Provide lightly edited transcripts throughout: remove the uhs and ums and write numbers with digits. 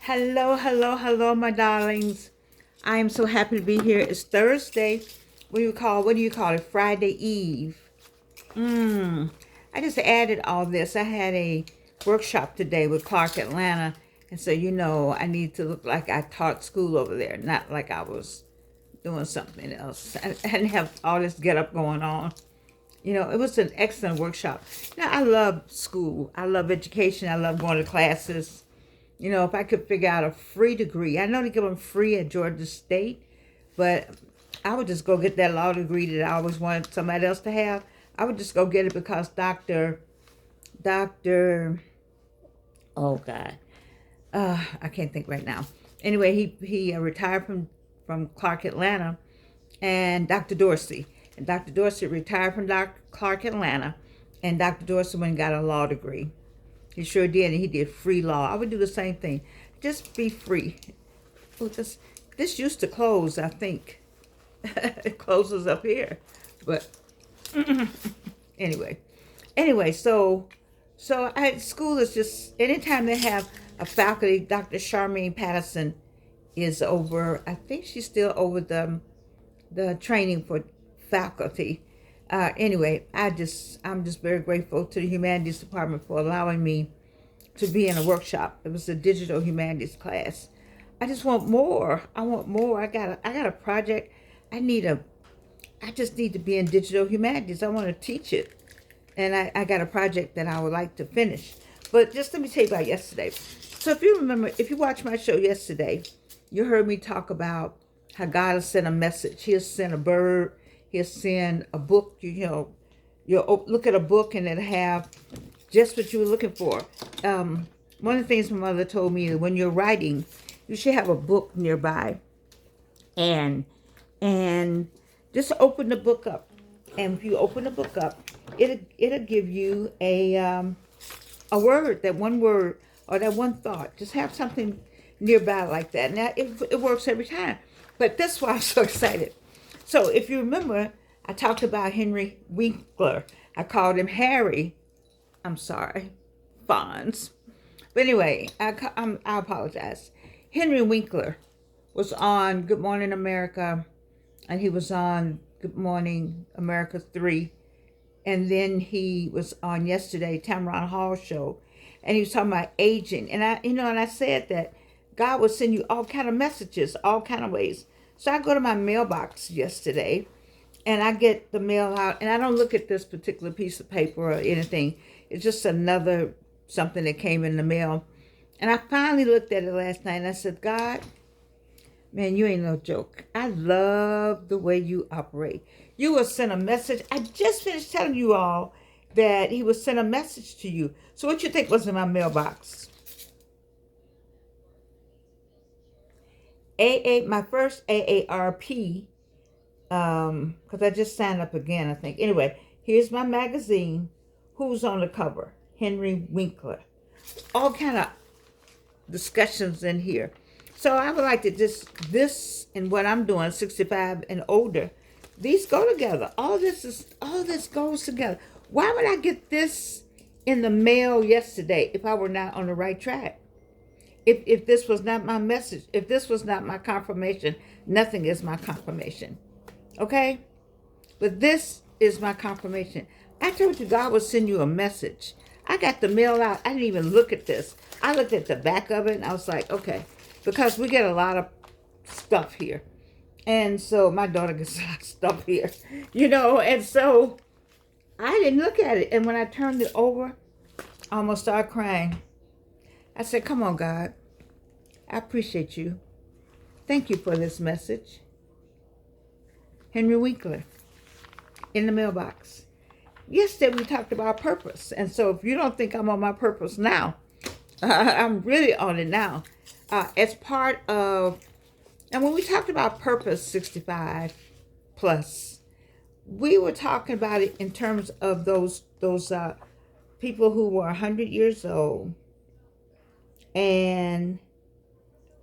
Hello, hello, hello, my darlings. I am so happy to be here. It's Thursday. What do you call it? Friday Eve. I just added all this. I had a workshop today with Clark Atlanta. And so, I need to look like I taught school over there, not like I was doing something else. I didn't have all this get up going on. It was an excellent workshop. I love school. I love education. I love going to classes. If I could figure out a free degree, I know they give them free at Georgia State, but I would just go get that law degree that I always wanted somebody else to have. I would just go get it because oh God, I can't think right now. Anyway, he retired from Clark Atlanta, and Dr. Dorsey. And Dr. Dorsey retired from Clark Atlanta, and Dr. Dorsey went and got a law degree. He sure did, and he did free law. I would do the same thing. Just be free. Well, this used to close, I think. It closes up here. But anyway. School is just, anytime they have a faculty, Dr. Charmaine Patterson is over, I think she's still over the training for faculty. Anyway, I'm just very grateful to the humanities department for allowing me to be in a workshop. It was a digital humanities class. I just want more. I want more. I got a project. I just need to be in digital humanities. I want to teach it. And I got a project that I would like to finish. But just let me tell you about yesterday. So if you watched my show yesterday, you heard me talk about how God has sent a message. He has sent a bird. He'll send a book. You'll look at a book and it'll have just what you were looking for. One of the things my mother told me is when you're writing, you should have a book nearby, and just open the book up. And if you open the book up, it'll give you a word, that one word or that one thought. Just have something nearby like that. Now it works every time. But that's why I'm so excited. So if you remember, I talked about Henry Winkler. I called him Harry. I'm sorry, Fonz. But anyway, I apologize. Henry Winkler was on Good Morning America, and he was on Good Morning America 3. And then he was on yesterday, Tamron Hall show, and he was talking about aging. And I said that God will send you all kind of messages, all kind of ways. So I go to my mailbox yesterday and I get the mail out, and I don't look at this particular piece of paper or anything. It's just another something that came in the mail. And I finally looked at it last night and I said, God, man, you ain't no joke. I love the way you operate. You will send a message. I just finished telling you all that he will send a message to you. So what you think was in my mailbox? My first AARP, because I just signed up again, I think. Anyway, here's my magazine. Who's on the cover? Henry Winkler. All kind of discussions in here. So I would like to this and what I'm doing, 65 and older, these go together. All this goes together. Why would I get this in the mail yesterday if I were not on the right track? If this was not my message, if this was not my confirmation, nothing is my confirmation. Okay? But this is my confirmation. I told you God will send you a message. I got the mail out. I didn't even look at this. I looked at the back of it and I was like, okay. Because we get a lot of stuff here. And so my daughter gets a lot of stuff here. And so I didn't look at it. And when I turned it over, I almost started crying. I said, come on, God. I appreciate you. Thank you for this message. Henry Winkler, in the mailbox. Yesterday we talked about purpose. And so if you don't think I'm on my purpose now, I'm really on it now. As part of, and when we talked about purpose 65 plus, we were talking about it in terms of those people who were 100 years old and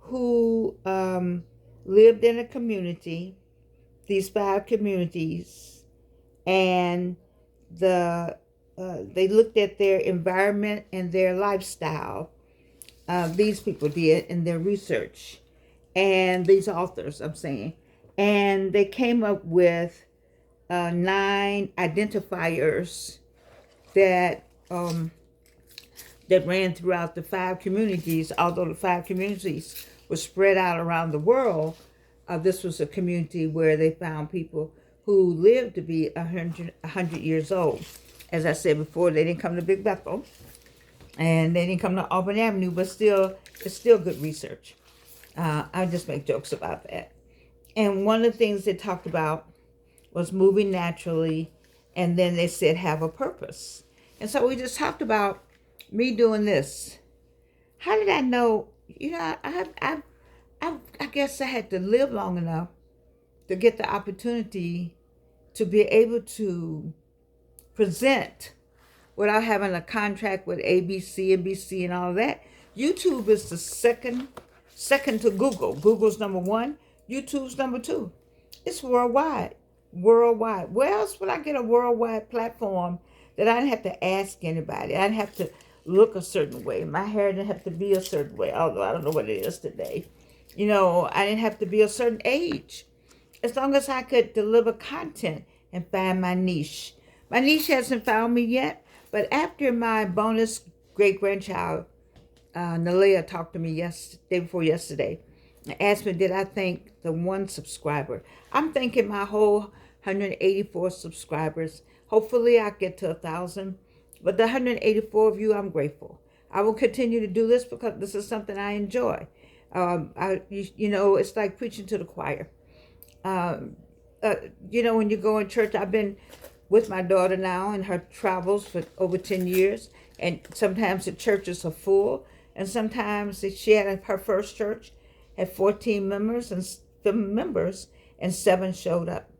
who lived in a community, these 5 communities, and they looked at their environment and their lifestyle, these people did in their research, and these authors, I'm saying, and they came up with 9 identifiers that that ran throughout the 5 communities. Although the 5 communities were spread out around the world, this was a community where they found people who lived to be 100 years old. As I said before, they didn't come to Big Bethel, and they didn't come to Auburn Avenue, but still, it's still good research. I just make jokes about that. And one of the things they talked about was moving naturally, and then they said have a purpose. And so we just talked about me doing this. How did I know? You know, I guess I had to live long enough to get the opportunity to be able to present without having a contract with ABC, NBC, and all of that. YouTube is the second to Google. Google's number 1. YouTube's number 2. It's worldwide. Worldwide. Where else would I get a worldwide platform that I didn't have to ask anybody? I didn't have to look a certain way. My hair didn't have to be a certain way, although I don't know what it is today. You know, I didn't have to be a certain age. As long as I could deliver content and find my niche. My niche hasn't found me yet, but after my bonus great-grandchild, Nalea, talked to me day before yesterday, and asked me, did I thank the 1 subscriber? I'm thanking my whole 184 subscribers. Hopefully I get to 1,000. But the 184 of you, I'm grateful. I will continue to do this because this is something I enjoy. You know, it's like preaching to the choir. You know, when you go in church, I've been with my daughter now in her travels for over 10 years. And sometimes the churches are full. And sometimes she had her first church, had 14 members and 7 showed up.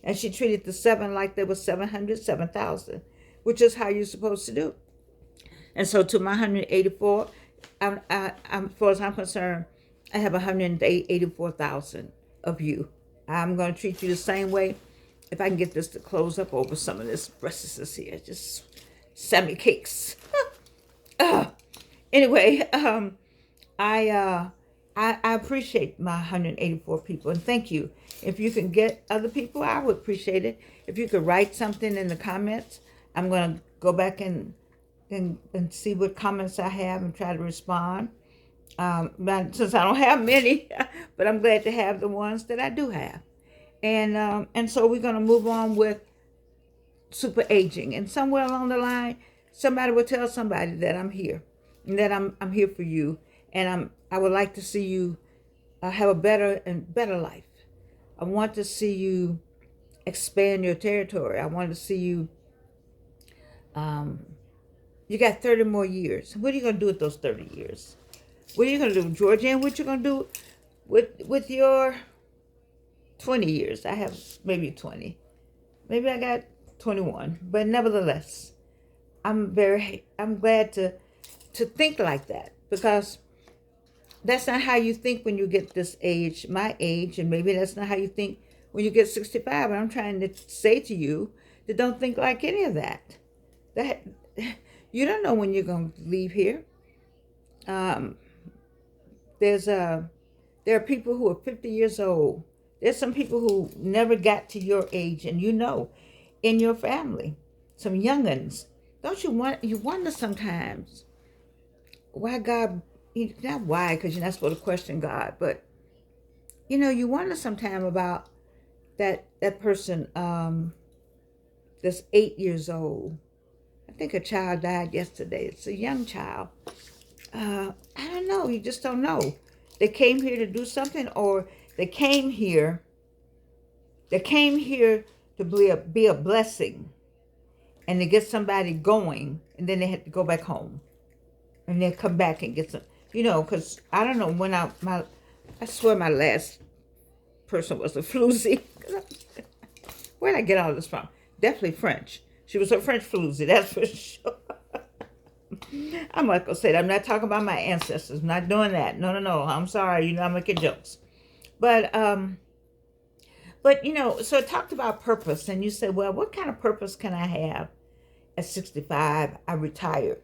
And she treated the 7 like they were 7,000, which is how you're supposed to do. And so to my 184, as far as I'm concerned, I have 184,000 of you. I'm going to treat you the same way. If I can get this to close up over some of this breasts here, just semi cakes. Anyway, I appreciate my 184 people, and thank you. If you can get other people, I would appreciate it. If you could write something in the comments, I'm going to go back and see what comments I have and try to respond. Since I don't have many, but I'm glad to have the ones that I do have. And so we're going to move on with super aging. And somewhere along the line, somebody will tell somebody that I'm here, and that I'm here for you. And I would like to see you have a better life. I want to see you expand your territory. I want to see you. You got 30 more years. What are you going to do with those 30 years? What are you going to do, Georgia? And what you going to do with your 20 years? I have maybe 20. Maybe I got 21. But nevertheless, I'm glad to think like that, because that's not how you think when you get this age, my age, and maybe that's not how you think when you get 65. And I'm trying to say to you that don't think like any of that. That you don't know when you're going to leave here. There are people who are 50 years old. There's some people who never got to your age, and you know, in your family, some young'uns. Don't you wonder sometimes why God, not why, because you're not supposed to question God, but you know, you wonder sometimes about that person that's 8 years old. I think a child died yesterday. It's a young child. I don't know. You just don't know. They came here to do something, or they came here to be a blessing and to get somebody going, and then they had to go back home. And then come back and get some, you know, because I don't know when I swear my last person was a floozy. Where did I get all this from? Definitely French. She was a French floozy, that's for sure. I'm not going to say that. I'm not talking about my ancestors. I'm not doing that. No. I'm sorry. You know, I'm making jokes. But you know, so it talked about purpose. And you said, well, what kind of purpose can I have at 65? I retired.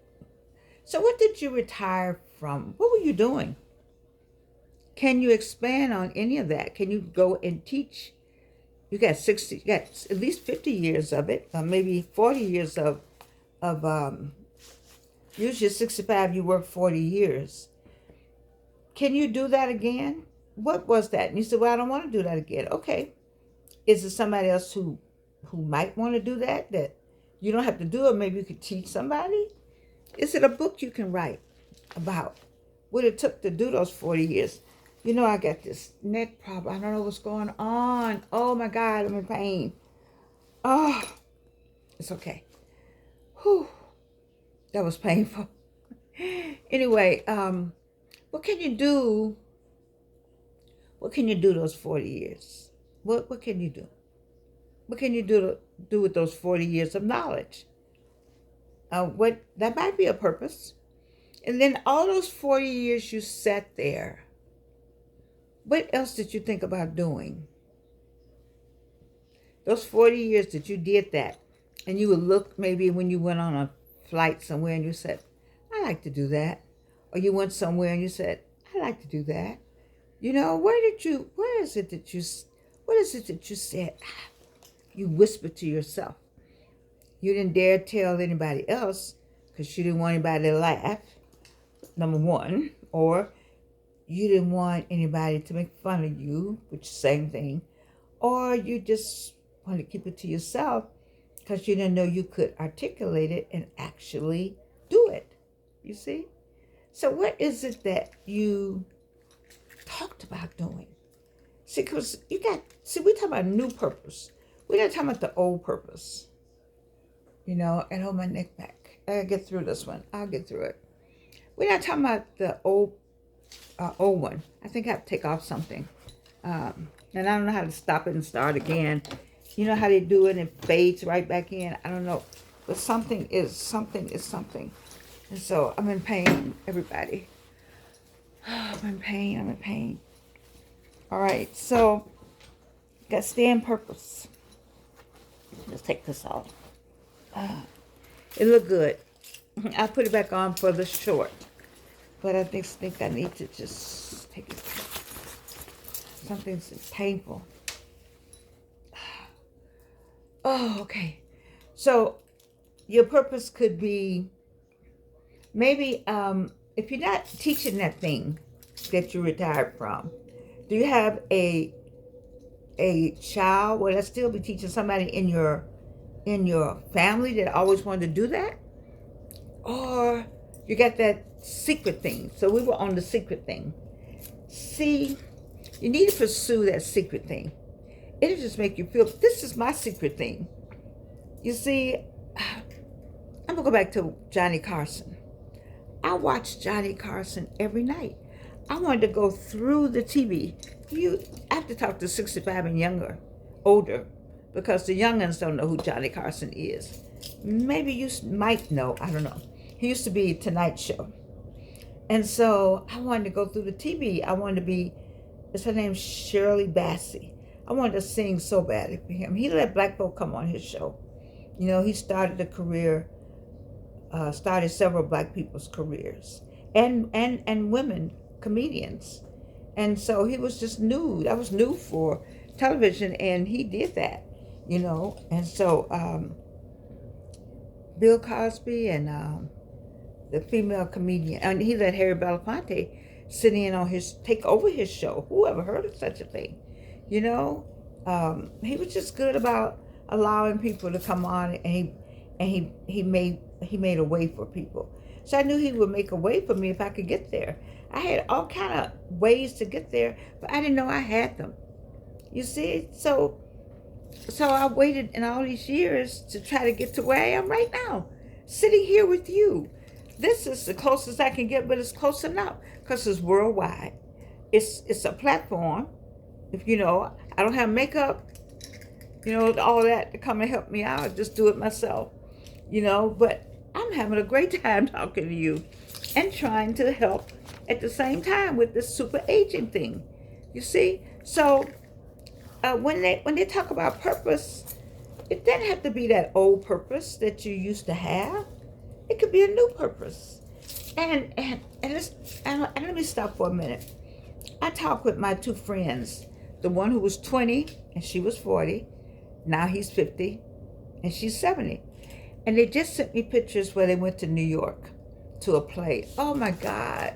So what did you retire from? What were you doing? Can you expand on any of that? Can you go and teach? You got at least 50 years of it, or maybe 40 years of usually 65, you work 40 years. Can you do that again? What was that? And you said, well, I don't want to do that again. Okay. Is there somebody else who might want to do that you don't have to do it? Maybe you could teach somebody? Is it a book you can write about what it took to do those 40 years? You know, I got this neck problem. I don't know what's going on. Oh my God, I'm in pain. Oh, it's okay. Whew, that was painful. Anyway, what can you do? What can you do those 40 years? What can you do? What can you do with those 40 years of knowledge? What that might be a purpose. And then all those 40 years you sat there, what else did you think about doing? Those 40 years that you did that, and you would look maybe when you went on a flight somewhere and you said, I like to do that. Or you went somewhere and you said, I like to do that. You know, what is it that you said? You whispered to yourself. You didn't dare tell anybody else because you didn't want anybody to laugh, number one, or you didn't want anybody to make fun of you, which is the same thing, or you just wanted to keep it to yourself because you didn't know you could articulate it and actually do it. You see? So what is it that you talked about doing? See, because we're talking about new purpose. We're not talking about the old purpose. You know, and hold my neck back. I gotta get through this one. I'll get through it. We're not talking about the old one. I think I have to take off something. And I don't know how to stop it and start again. You know how they do it and it fades right back in? I don't know. But something is something. And so I'm in pain, everybody. I'm in pain. All right, so got to stay in purpose. Let's take this off. It looked good. I put it back on for the short. But I think I need to just take it. Something's painful. Oh, okay. So your purpose could be maybe if you're not teaching that thing that you retired from, do you have a child? Will I still be teaching somebody in your family that always wanted to do that? Or you got that secret thing. So we were on the secret thing. See, you need to pursue that secret thing. It'll just make you feel, this is my secret thing. You see, I'm going to go back to Johnny Carson. I watched Johnny Carson every night. I wanted to go through the TV. I have to talk to 65 and older, because the youngins don't know who Johnny Carson is. Maybe you might know, I don't know. He used to be Tonight Show. And so I wanted to go through the TV. I wanted to be, her name's Shirley Bassey. I wanted to sing so badly for him. He let black folk come on his show. You know, he started a career, started several black people's careers, and women comedians. And so he was just new. That was new for television, and he did that, you know. And so Bill Cosby and the female comedian, and he let Harry Belafonte sit in on take over his show. Who ever heard of such a thing? You know, he was just good about allowing people to come on, and he made a way for people. So I knew he would make a way for me if I could get there. I had all kind of ways to get there, but I didn't know I had them. You see, so I waited in all these years to try to get to where I am right now, sitting here with you. This is the closest I can get, but it's close enough because it's worldwide. It's a platform. If you know, I don't have makeup, you know, all that to come and help me out. I just do it myself, you know. But I'm having a great time talking to you and trying to help at the same time with this super aging thing. You see, so when they talk about purpose, it doesn't have to be that old purpose that you used to have. It could be a new purpose. and let me stop for a minute. I talked with my two friends, the one who was 20 and she was 40. Now he's 50 and she's 70. And they just sent me pictures where they went to New York to a play. Oh my God.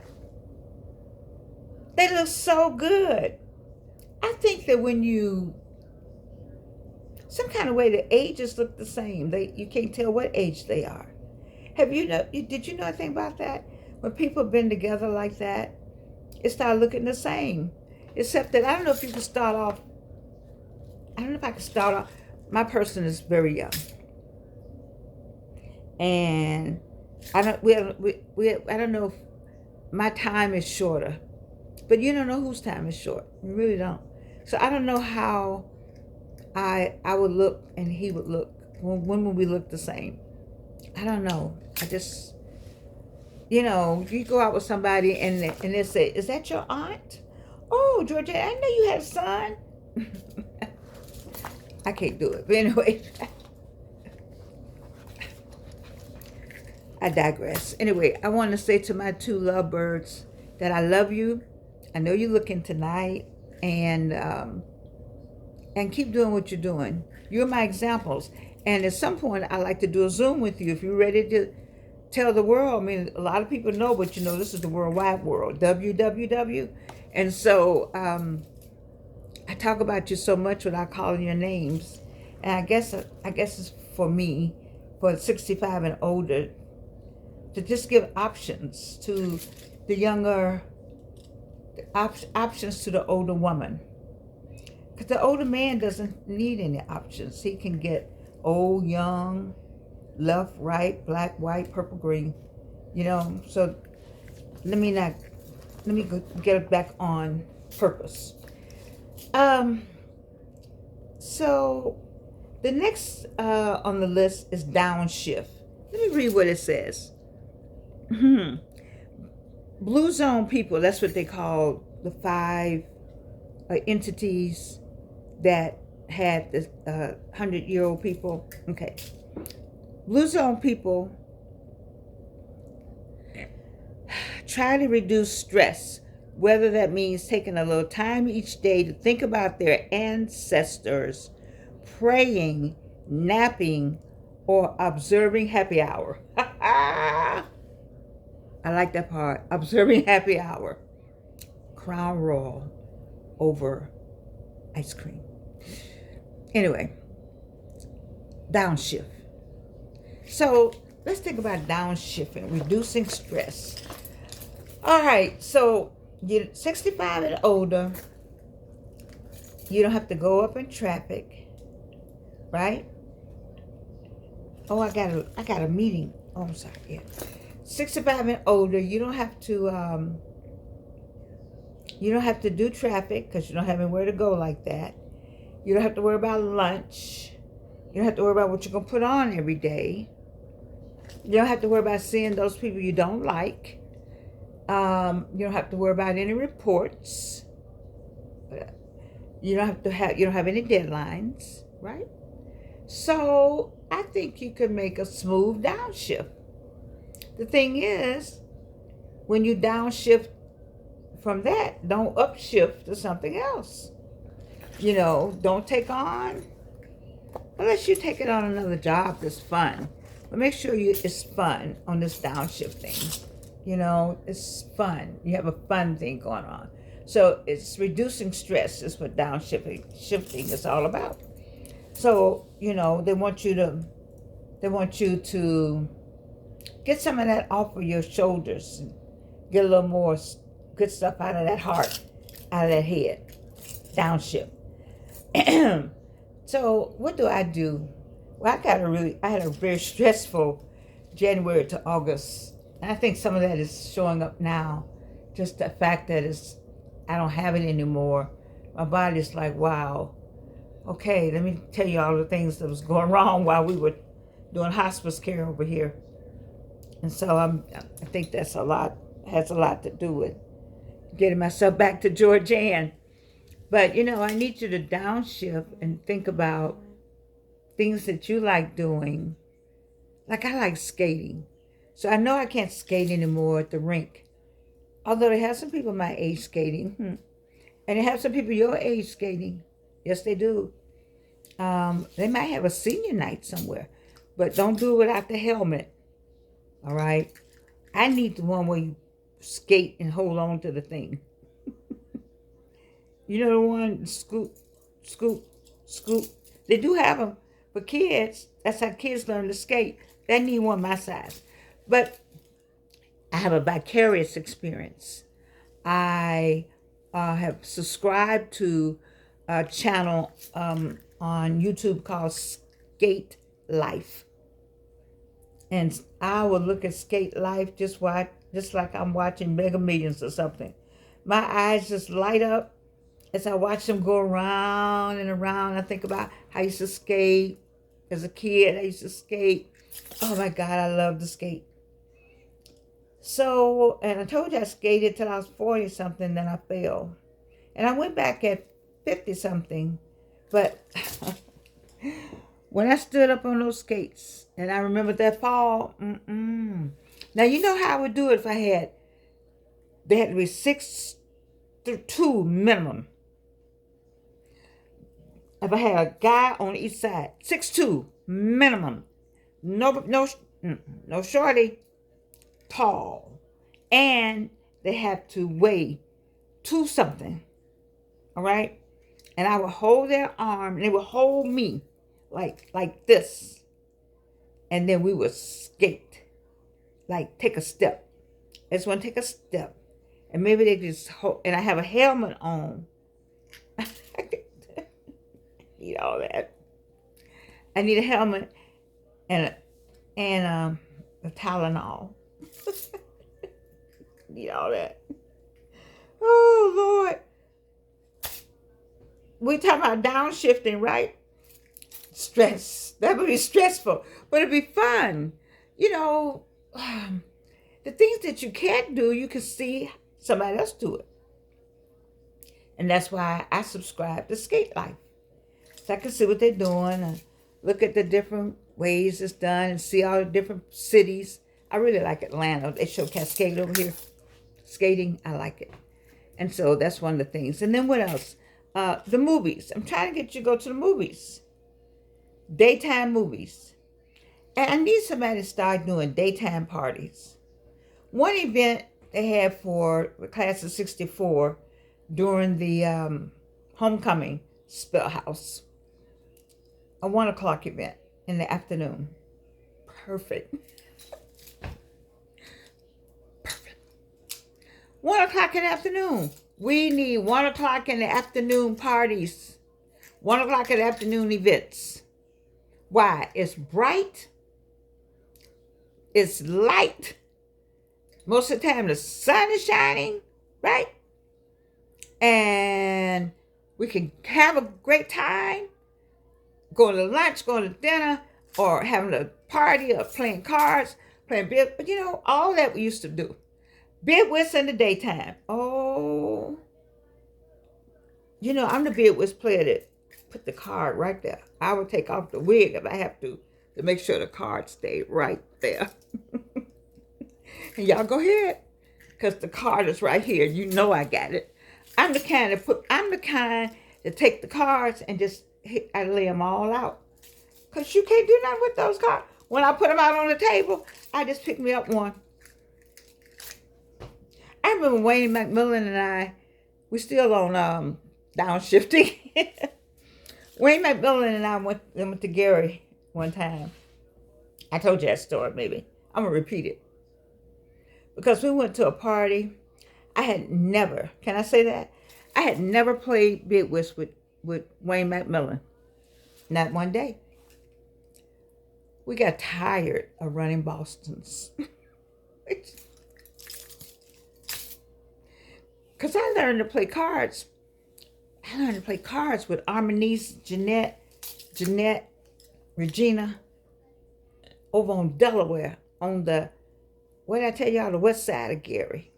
They look so good. I think that when you, some kind of way, the ages look the same. You can't tell what age they are. Did you know anything about that? When people have been together like that, it started looking the same. Except that I don't know if you can start off, I don't know if I can start off, my person is very young. And I don't know if my time is shorter. But you don't know whose time is short. You really don't. So I don't know how I would look and he would look. When would we look the same? I don't know. I just, you go out with somebody and they say, "Is that your aunt?" "Oh, Georgia, I didn't know you had a son." I can't do it. But anyway, I digress. Anyway, I want to say to my two lovebirds that I love you. I know you're looking tonight, and keep doing what you're doing. You're my examples. And at some point, I'd like to do a Zoom with you if you're ready to tell the world. I mean, a lot of people know, but this is the World Wide World, WWW. And so I talk about you so much without calling your names. And I guess it's for me, for 65 and older, to just give options to the younger, options to the older woman. Because the older man doesn't need any options. He can get old, young, left, right, black, white, purple, green. So let me get it back on purpose. So the next on the list is downshift. Let me read what it says. Blue zone people, that's what they call the 5 entities that had the 100-year-old people. Okay. Blue zone people try to reduce stress, whether that means taking a little time each day to think about their ancestors, praying, napping, or observing happy hour. I like that part. Observing happy hour. Crown Royal over ice cream. Anyway, downshift. So let's think about downshifting, reducing stress. All right, so you're 65 and older. You don't have to go up in traffic, right? Oh, I got a meeting. Oh, I'm sorry. Yeah. 65 and older, you don't have to do traffic because you don't have anywhere to go like that. You don't have to worry about lunch. You don't have to worry about what you're going to put on every day. You don't have to worry about seeing those people you don't like. You don't have to worry about any reports. You don't have any deadlines, right? So I think you could make a smooth downshift. The thing is, when you downshift from that, don't upshift to something else. Don't take on, unless you take it on another job that's fun. But make sure it's fun on this downshifting. It's fun. You have a fun thing going on. So it's reducing stress is what shifting is all about. So, they want you to get some of that off of your shoulders and get a little more good stuff out of that heart, out of that head. Downshift. So what do I do? Well, I had a very stressful January to August. And I think some of that is showing up now. Just the fact that I don't have it anymore. My body's like, wow. Okay, let me tell you all the things that was going wrong while we were doing hospice care over here. And so I think has a lot to do with getting myself back to Georgianne. But, I need you to downshift and think about things that you like doing. Like I like skating. So I know I can't skate anymore at the rink. Although they have some people my age skating. And they have some people your age skating. Yes, they do. They might have a senior night somewhere. But don't do it without the helmet. All right? I need the one where you skate and hold on to the thing. You know the one, scoop, scoop, scoop. They do have them for kids. That's how kids learn to skate. They need one my size. But I have a vicarious experience. I have subscribed to a channel on YouTube called Skate Life. And I will look at Skate Life just like I'm watching Mega Millions or something. My eyes just light up as I watch them go around and around. I think about how I used to skate. As a kid, I used to skate. Oh my God, I love to skate. So, and I told you I skated till I was 40 something, then I fell. And I went back at 50 something. But when I stood up on those skates, and I remember that fall, Now, you know how I would do it if they had to be 6'2" minimum. If I had a guy on each side, 6'2" minimum. No shorty, tall. And they have to weigh 2 something. All right? And I would hold their arm, and they would hold me like this. And then we would skate. Like, take a step. I just want to take a step. And maybe they just hold, and I have a helmet on. Need all that. I need a helmet and a Tylenol. Need all that. Oh Lord. We talking about downshifting, right? Stress. That would be stressful, but it'd be fun. You know, the things that you can't do, you can see somebody else do it. And that's why I subscribe to Skate Life. So I can see what they're doing and look at the different ways it's done and see all the different cities. I really like Atlanta. They show Cascade over here. Skating, I like it. And so that's one of the things. And then what else? The movies. I'm trying to get you to go to the movies. Daytime movies. And I need somebody to start doing daytime parties. One event they had for the class of 64 during the homecoming Spellhouse. A 1 o'clock event in the afternoon. Perfect. 1 o'clock in the afternoon. We need 1 o'clock in the afternoon parties. 1 o'clock in the afternoon events. Why? It's bright. It's light. Most of the time the sun is shining, right? And we can have a great time. Going to lunch, going to dinner, or having a party, or playing cards, playing bid. But you know, all that we used to do. Bid whist in the daytime. Oh. You know, I'm the bid whist player that put the card right there. I would take off the wig if I have to make sure the card stayed right there. And y'all go ahead. Because the card is right here. You know I got it. I'm the kind to take the cards and just I lay them all out. Because you can't do nothing with those cards. When I put them out on the table, I just pick me up one. I remember Wayne McMillan and we still on downshifting. Wayne McMillan and I went to Gary one time. I told you that story maybe. I'm going to repeat it. Because we went to a party. I had never, can I say that? I had never played bid whist with Wayne McMillan. Not one day. We got tired of running Boston's. Because I learned to play cards. I learned to play cards with Armenice, Jeanette, Regina, over on Delaware, on the, what did I tell y'all, the west side of Gary.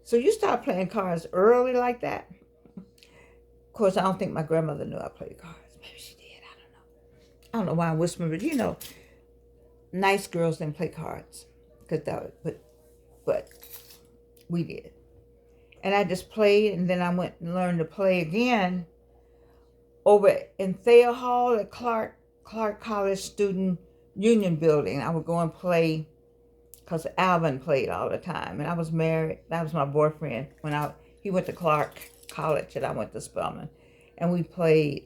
So you start playing cards early like that. Of course, I don't think my grandmother knew I played cards. Maybe she did, I don't know. I don't know why I'm whispering, but you know, nice girls didn't play cards, because but we did. And I just played, and then I went and learned to play again over in Thayer Hall at Clark College Student Union Building. I would go and play because Alvin played all the time, and I was married. That was my boyfriend when he went to Clark College and I went to Spelman, and we played.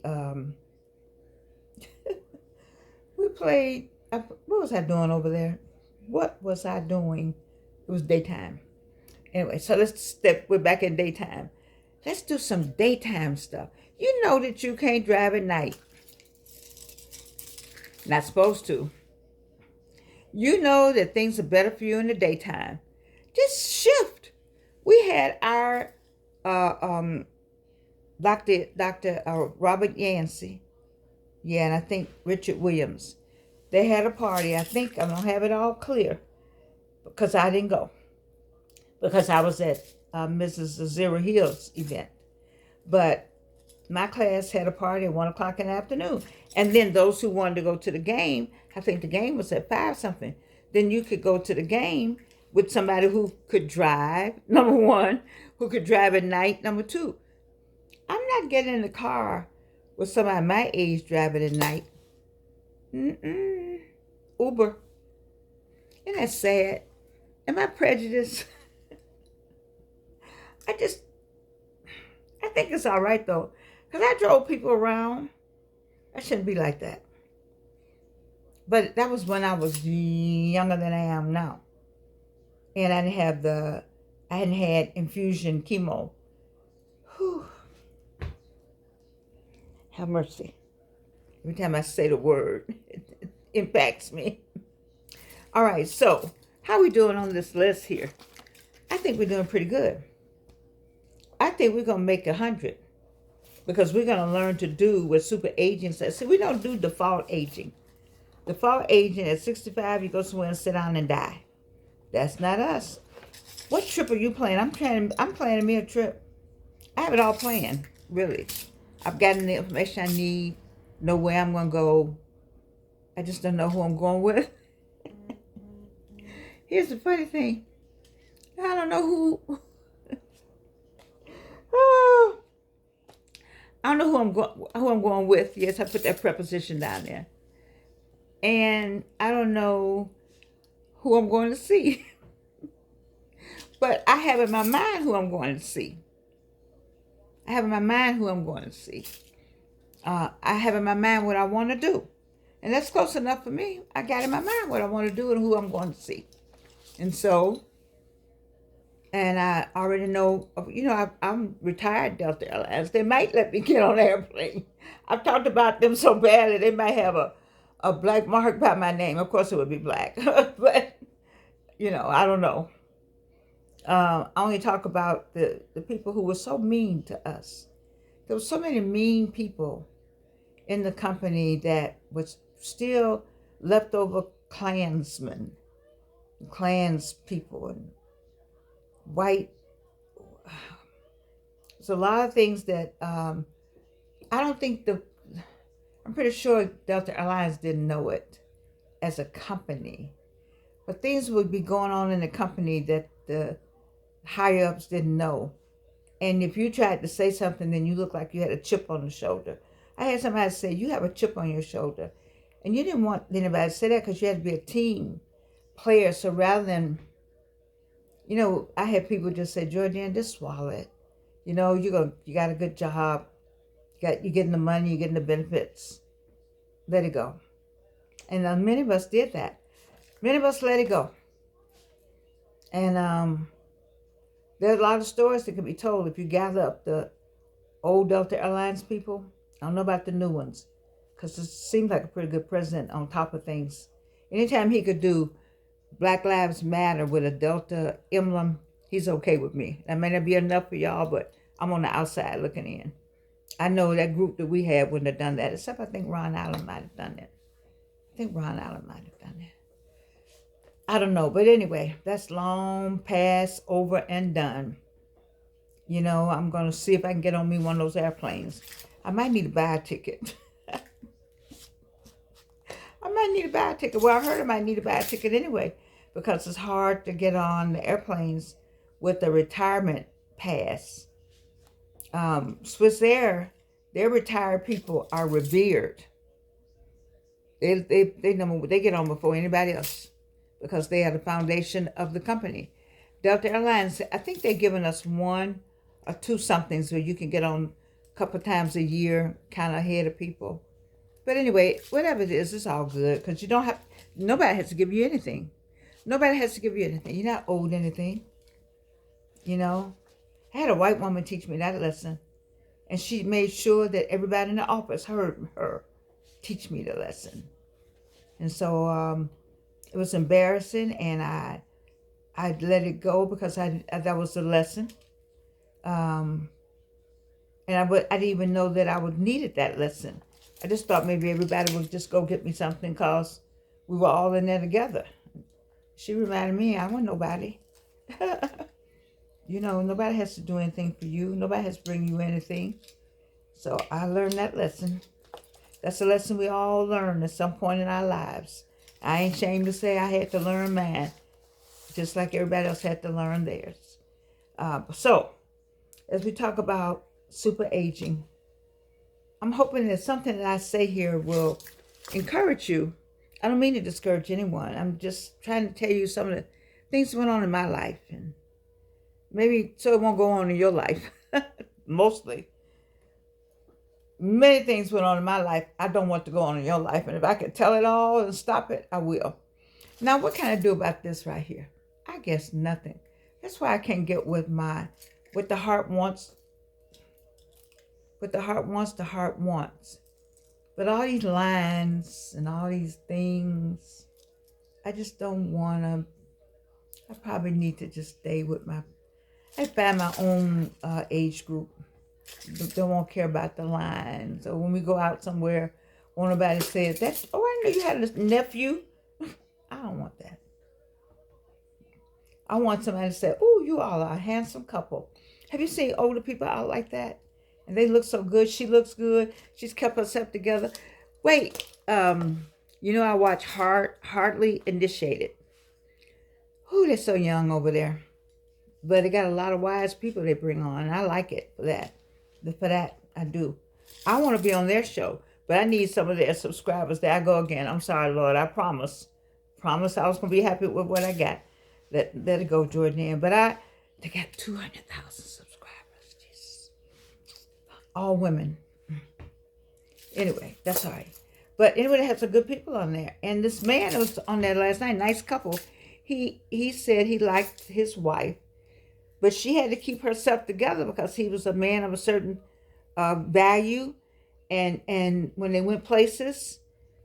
We played. What was I doing over there? What was I doing? It was daytime. Anyway, so we're back in daytime. Let's do some daytime stuff. You know that you can't drive at night. Not supposed to. You know that things are better for you in the daytime. Just shift. We had our Dr. Robert Yancey. Yeah, and I think Richard Williams. They had a party. I think I'm going to have it all clear because I didn't go. Because I was at Mrs. Zero Hill's event. But my class had a party at 1 o'clock in the afternoon. And then those who wanted to go to the game, I think the game was at 5 something. Then you could go to the game with somebody who could drive, number one, who could drive at night, number two. I'm not getting in the car with somebody my age driving at night. Uber. Isn't that sad? Am I prejudiced? I think it's all right though, because I drove people around. I shouldn't be like that. But that was when I was younger than I am now. And I hadn't had infusion chemo. Whew. Have mercy. Every time I say the word, it impacts me. All right, so how are we doing on this list here? I think we're doing pretty good. I think we're going to make 100 because we're going to learn to do what super aging says. See, we don't do default aging. Default aging at 65, you go somewhere and sit down and die. That's not us. What trip are you planning? I'm planning me a trip. I have it all planned, really. I've gotten the information I need, know where I'm going to go. I just don't know who I'm going with. Here's the funny thing. I don't know who. Oh, I don't know who I'm going with. Yes, I put that preposition down there. And I don't know who I'm going to see. But I have in my mind who I'm going to see. I have in my mind who I'm going to see. I have in my mind what I want to do. And that's close enough for me. I got in my mind what I want to do and who I'm going to see. And so, and I already know, I'm retired Delta Airlines. They might let me get on an airplane. I've talked about them so badly, they might have a black mark by my name. Of course it would be black. But, I don't know. I only talk about the people who were so mean to us. There were so many mean people in the company that was still leftover Klansmen, Klans people, and white. There's a lot of things that I don't think I'm pretty sure Delta Airlines didn't know it as a company. But things would be going on in the company that the higher ups didn't know. And if you tried to say something, then you looked like you had a chip on the shoulder. I had somebody say, you have a chip on your shoulder. And you didn't want anybody to say that because you had to be a team player. So rather than, I had people just say, Jordan, just swallow it. You got a good job. You're getting the money, you're getting the benefits. Let it go. And many of us did that. Many of us let it go. And there's a lot of stories that can be told if you gather up the old Delta Airlines people. I don't know about the new ones, because it seems like a pretty good president on top of things. Anytime he could do Black Lives Matter with a Delta emblem, he's okay with me. That may not be enough for y'all, but I'm on the outside looking in. I know that group that we had wouldn't have done that, except I think Ron Allen might have done it. I don't know, but anyway, that's long past, over, and done. I'm going to see if I can get on me one of those airplanes. I might need to buy a ticket. I might need to buy a ticket. Well, I heard I might need to buy a ticket anyway because it's hard to get on the airplanes with the retirement pass. Swiss Air, their retired people are revered. They get on before anybody else because they are the foundation of the company. Delta Airlines, I think they're giving us one or two somethings where you can get on a couple times a year, kind of ahead of people. But anyway, whatever it is, it's all good because you don't have, nobody has to give you anything. Nobody has to give you anything. You're not owed anything. You know, I had a white woman teach me that lesson, and she made sure that everybody in the office heard her teach me the lesson. And so it was embarrassing, and I let it go because that was the lesson. And I didn't even know that I would needed that lesson. I just thought maybe everybody would just go get me something because we were all in there together. She reminded me I wasn't nobody. You know, nobody has to do anything for you. Nobody has to bring you anything. So I learned that lesson. That's a lesson we all learn at some point in our lives. I ain't ashamed to say I had to learn mine, just like everybody else had to learn theirs. So, as we talk about super aging, I'm hoping that something that I say here will encourage you. I don't mean to discourage anyone. I'm just trying to tell you some of the things that went on in my life, and maybe so it won't go on in your life. Mostly. Many things went on in my life I don't want to go on in your life. And if I could tell it all and stop it, I will. Now, what can I do about this right here? I guess nothing. That's why I can't get with what the heart wants. What the heart wants, the heart wants. But all these lines and all these things, I just don't want to. I probably need to just stay with I find my own age group. They won't care about the lines. So when we go out somewhere, when nobody says, I know you had a nephew. I don't want that. I want somebody to say, oh, you all are a handsome couple. Have you seen older people out like that? And they look so good. She looks good. She's kept herself together. Wait, I watch Hardly Initiated. Ooh, they're so young over there. But they got a lot of wise people they bring on. And I like it for that. For that, I do. I want to be on their show. But I need some of their subscribers. There I go again. I'm sorry, Lord. I promise I was going to be happy with what I got. Let it go, Jordan. But they got 200,000 subscribers. Jesus. All women. Anyway, that's all right. But anyway, they had some good people on there. And this man that was on there last night, nice couple, he said he liked his wife, but she had to keep herself together because he was a man of a certain value. And when they went places,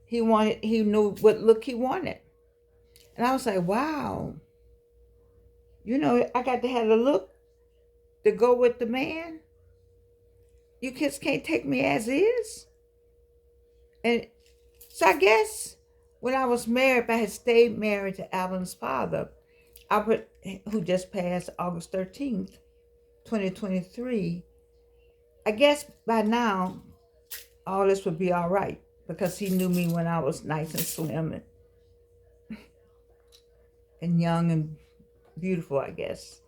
he knew what look he wanted. And I was like, wow. I got to have the look to go with the man. You kids can't take me as is. And so I guess when I was married, if I had stayed married to Alvin's father, Albert, who just passed August 13th, 2023, I guess by now, all this would be all right because he knew me when I was nice and slim and young and beautiful, I guess.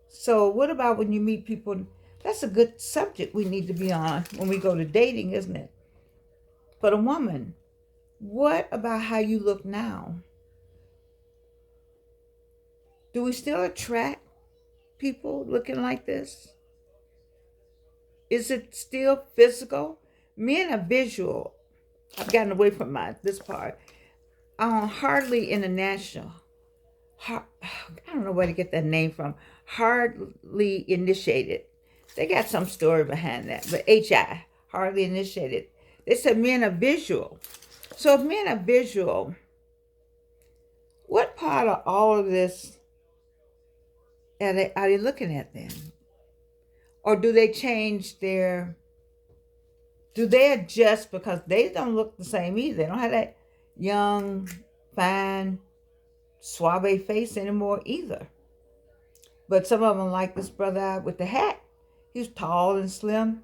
So what about when you meet people? That's a good subject we need to be on when we go to dating, isn't it? But a woman, what about how you look now? Do we still attract people looking like this? Is it still physical? Men are visual. I've gotten away from this part. Hardly International. I don't know where to get that name from. Hardly Initiated. They got some story behind that. But HI, Hardly Initiated. They said men are visual. So if men are visual, what part of all of this are they looking at then? Or do they do they adjust because they don't look the same either? They don't have that young, fine, suave face anymore either. But some of them like this brother with the hat. He was tall and slim.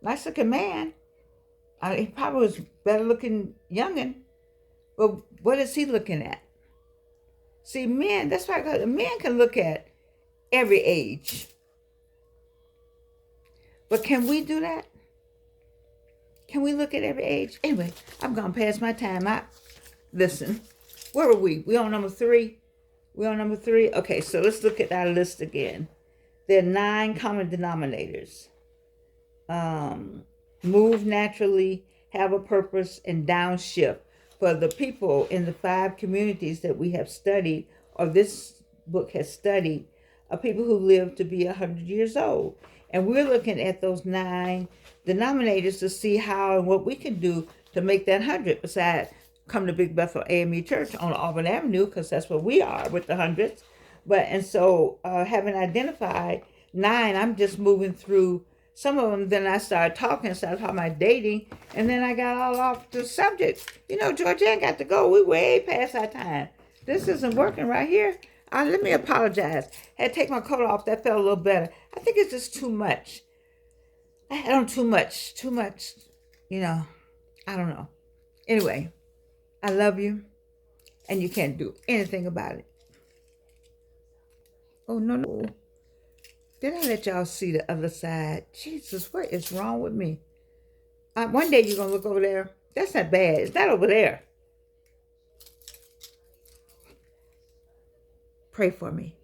Nice looking man. He probably was better looking youngin'. But what is he looking at? See, men, that's why men can look at every age. But can we do that? Can we look at every age? Anyway, I'm going to pass my time out. Listen, where are we? We on number 3? We on number 3? Okay, so let's look at our list again. There are 9 common denominators. Move naturally, have a purpose, and downshift. For the people in the 5 communities that we have studied, or this book has studied, are people who live to be 100 years old. And we're looking at those 9 denominators to see how and what we can do to make that 100. Besides, come to Big Bethel AME Church on Auburn Avenue, because that's where we are with the hundreds. And so having identified 9, I'm just moving through some of them. Then I started talking about dating, and then I got all off the subject. Georgianne got to go. We way past our time. This isn't working right here. Let me apologize. I had to take my coat off. That felt a little better. I think it's just too much. I had on too much. I don't know. Anyway, I love you, and you can't do anything about it. Oh, no. Did I let y'all see the other side? Jesus, what is wrong with me? One day you're going to look over there. That's not bad. It's not over there. Pray for me.